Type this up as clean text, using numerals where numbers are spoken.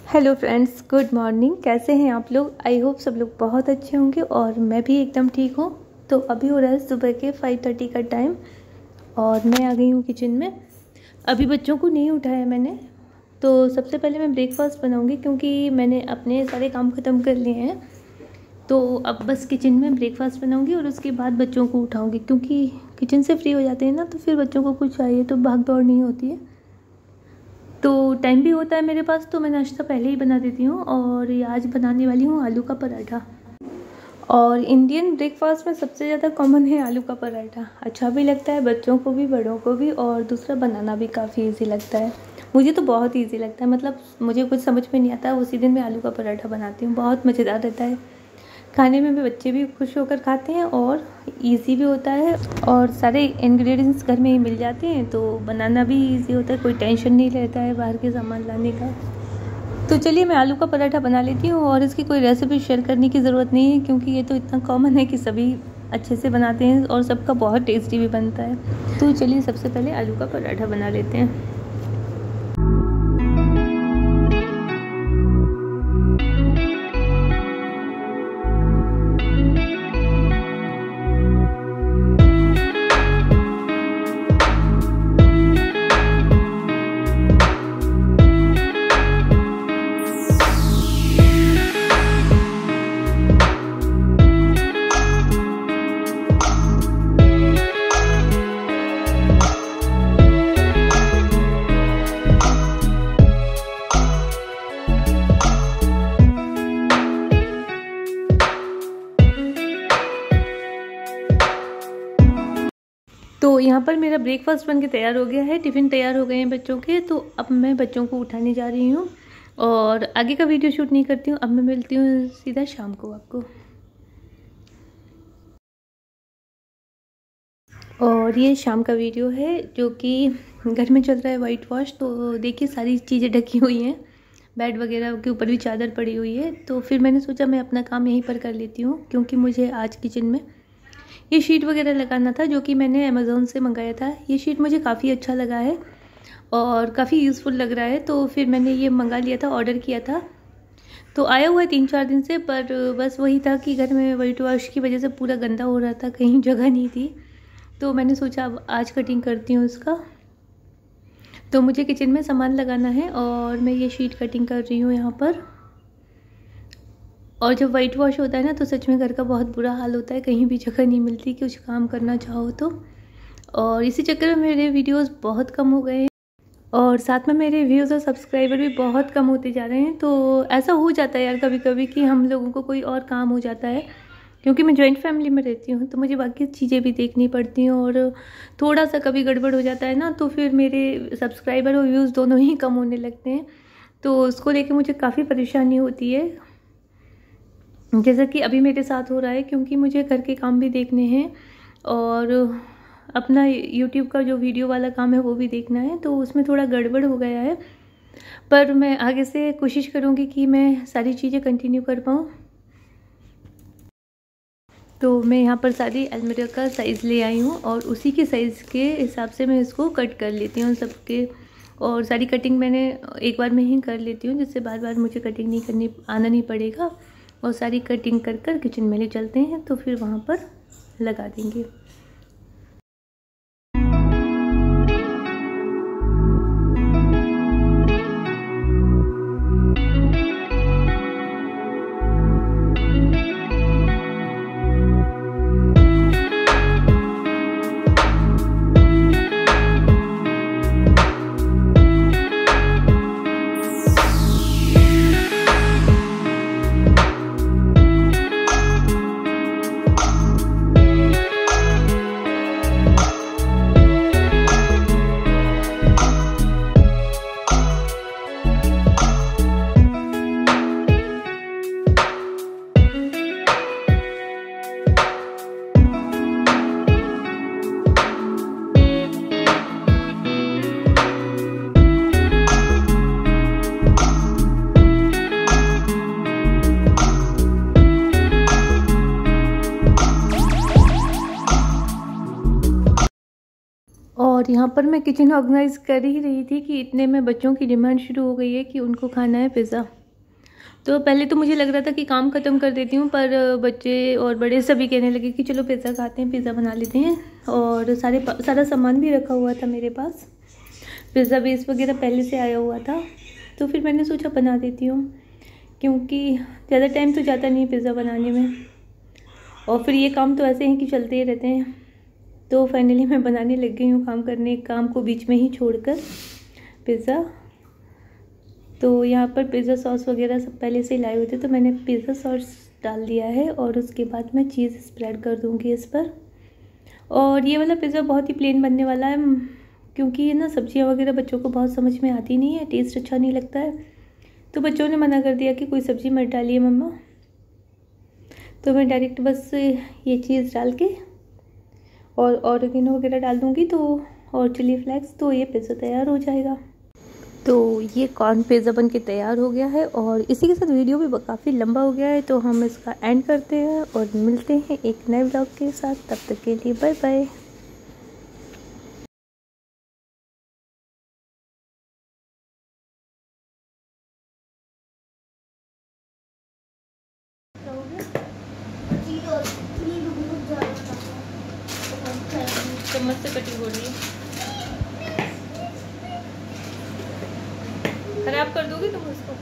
Hello friends, good morning. कैसे हैं आप लोग? आई होप सब लोग बहुत अच्छे होंगे और मैं भी एकदम ठीक हूँ। तो अभी हो रहा है सुबह के 5:30 का टाइम और मैं आ गई हूँ किचन में। अभी बच्चों को नहीं उठाया मैंने, तो सबसे पहले मैं ब्रेकफास्ट बनाऊँगी क्योंकि मैंने अपने सारे काम ख़त्म कर लिए हैं। तो अब बस किचन में ब्रेकफास्ट बनाऊँगी और उसके बाद बच्चों को उठाऊँगी, क्योंकि किचन से फ्री हो जाते हैं ना, तो फिर बच्चों को कुछ चाहिए तो भाग दौड़ नहीं होती है, तो टाइम भी होता है मेरे पास, तो मैं नाश्ता पहले ही बना देती हूँ। और आज बनाने वाली हूँ आलू का पराठा। और इंडियन ब्रेकफास्ट में सबसे ज़्यादा कॉमन है आलू का पराठा। अच्छा भी लगता है बच्चों को भी, बड़ों को भी, और दूसरा बनाना भी काफ़ी इजी लगता है। मुझे तो बहुत इजी लगता है, मतलब मुझे कुछ समझ में नहीं आता, उसी दिन मैं आलू का पराठा बनाती हूँ। बहुत मज़ेदार रहता है, खाने में भी बच्चे भी खुश होकर खाते हैं और इजी भी होता है, और सारे इंग्रेडिएंट्स घर में ही मिल जाते हैं, तो बनाना भी इजी होता है। कोई टेंशन नहीं रहता है बाहर के सामान लाने का। तो चलिए मैं आलू का पराठा बना लेती हूँ, और इसकी कोई रेसिपी शेयर करने की ज़रूरत नहीं है क्योंकि ये तो इतना कॉमन है कि सभी अच्छे से बनाते हैं और सबका बहुत टेस्टी भी बनता है। तो चलिए सबसे पहले आलू का पराठा बना लेते हैं। तो यहाँ पर मेरा ब्रेकफास्ट बनके तैयार हो गया है, टिफ़िन तैयार हो गए हैं बच्चों के। तो अब मैं बच्चों को उठाने जा रही हूँ और आगे का वीडियो शूट नहीं करती हूँ। अब मैं मिलती हूँ सीधा शाम को आपको। और ये शाम का वीडियो है जो कि घर में चल रहा है वाइट वॉश। तो देखिए सारी चीज़ें ढकी हुई हैं, बेड वगैरह के ऊपर भी चादर पड़ी हुई है। तो फिर मैंने सोचा मैं अपना काम यहीं पर कर लेती हूँ, क्योंकि मुझे आज किचन में ये शीट वगैरह लगाना था जो कि मैंने अमेज़ोन से मंगाया था। ये शीट मुझे काफ़ी अच्छा लगा है और काफ़ी यूज़फुल लग रहा है, तो फिर मैंने ये मंगा लिया था, ऑर्डर किया था। तो आया हुआ है 3-4 दिन से, पर बस वही था कि घर में वाइट वॉश की वजह से पूरा गंदा हो रहा था, कहीं जगह नहीं थी। तो मैंने सोचा अब आज कटिंग करती हूँ इसका। तो मुझे किचन में सामान लगाना है और मैं ये शीट कटिंग कर रही हूँ यहाँ पर। और जब वाइट वॉश होता है ना, तो सच में घर का बहुत बुरा हाल होता है, कहीं भी जगह नहीं मिलती कुछ काम करना चाहो तो। और इसी चक्कर में मेरे वीडियोस बहुत कम हो गए हैं और साथ में मेरे व्यूज़ और सब्सक्राइबर भी बहुत कम होते जा रहे हैं। तो ऐसा हो जाता है यार कभी कभी कि हम लोगों को कोई और काम हो जाता है, क्योंकि मैं जॉइंट फैमिली में रहती हूँ, तो मुझे बाकी चीज़ें भी देखनी पड़ती हैं। और थोड़ा सा कभी गड़बड़ हो जाता है ना, तो फिर मेरे सब्सक्राइबर और व्यूज़ दोनों ही कम होने लगते हैं। तो उसको लेके मुझे काफ़ी परेशानी होती है, जैसा कि अभी मेरे साथ हो रहा है, क्योंकि मुझे घर के काम भी देखने हैं और अपना YouTube का जो वीडियो वाला काम है वो भी देखना है। तो उसमें थोड़ा गड़बड़ हो गया है, पर मैं आगे से कोशिश करूँगी कि मैं सारी चीज़ें कंटिन्यू कर पाऊँ। तो मैं यहाँ पर सारी अलमीरा का साइज़ ले आई हूँ और उसी के साइज़ के हिसाब से मैं इसको कट कर लेती हूँ सबके। और सारी कटिंग मैंने एक बार में ही कर लेती हूँ, जिससे बार बार मुझे कटिंग नहीं करनी आना नहीं पड़ेगा। और सारी कटिंग कर कर किचन में ले चलते हैं, तो फिर वहाँ पर लगा देंगे। और यहाँ पर मैं किचन ऑर्गेनाइज कर ही रही थी कि इतने में बच्चों की डिमांड शुरू हो गई है कि उनको खाना है पिज़्ज़ा। तो पहले तो मुझे लग रहा था कि काम ख़त्म कर देती हूँ, पर बच्चे और बड़े सभी कहने लगे कि चलो पिज़्ज़ा खाते हैं, पिज़्ज़ा बना लेते हैं। और सारा सामान भी रखा हुआ था मेरे पास, पिज़्ज़ा बेस वगैरह पहले से आया हुआ था। तो फिर मैंने सोचा बना देती हूँ, क्योंकि ज़्यादा टाइम तो जाता नहीं है पिज़्ज़ा बनाने में, और फिर ये काम तो ऐसे हैं कि चलते ही रहते हैं। तो फाइनली मैं बनाने लग गई हूँ, काम को बीच में ही छोड़कर पिज़्ज़ा। तो यहाँ पर पिज़्ज़ा सॉस वगैरह सब पहले से लाए हुए थे, तो मैंने पिज़्ज़ा सॉस डाल दिया है और उसके बाद मैं चीज़ स्प्रेड कर दूँगी इस पर। और ये वाला पिज़्ज़ा बहुत ही प्लेन बनने वाला है, क्योंकि ये ना सब्जियाँ वगैरह बच्चों को बहुत समझ में आती नहीं है, टेस्ट अच्छा नहीं लगता है। तो बच्चों ने मना कर दिया कि कोई सब्ज़ी मत डालिए मम्मा। तो मैं डायरेक्ट बस ये चीज़ डाल के और ऑरिगेनो वगैरह डाल दूँगी, तो और चिली फ्लेक्स, तो ये पिज़्ज़ा तैयार हो जाएगा। तो ये कॉर्न पिज़्ज़ा बन के तैयार हो गया है, और इसी के साथ वीडियो भी काफ़ी लंबा हो गया है, तो हम इसका एंड करते हैं और मिलते हैं एक नए ब्लॉग के साथ। तब तक के लिए बाय बाय। चम्मच से कटी हो रही है, खराब कर दोगे तुम उसको।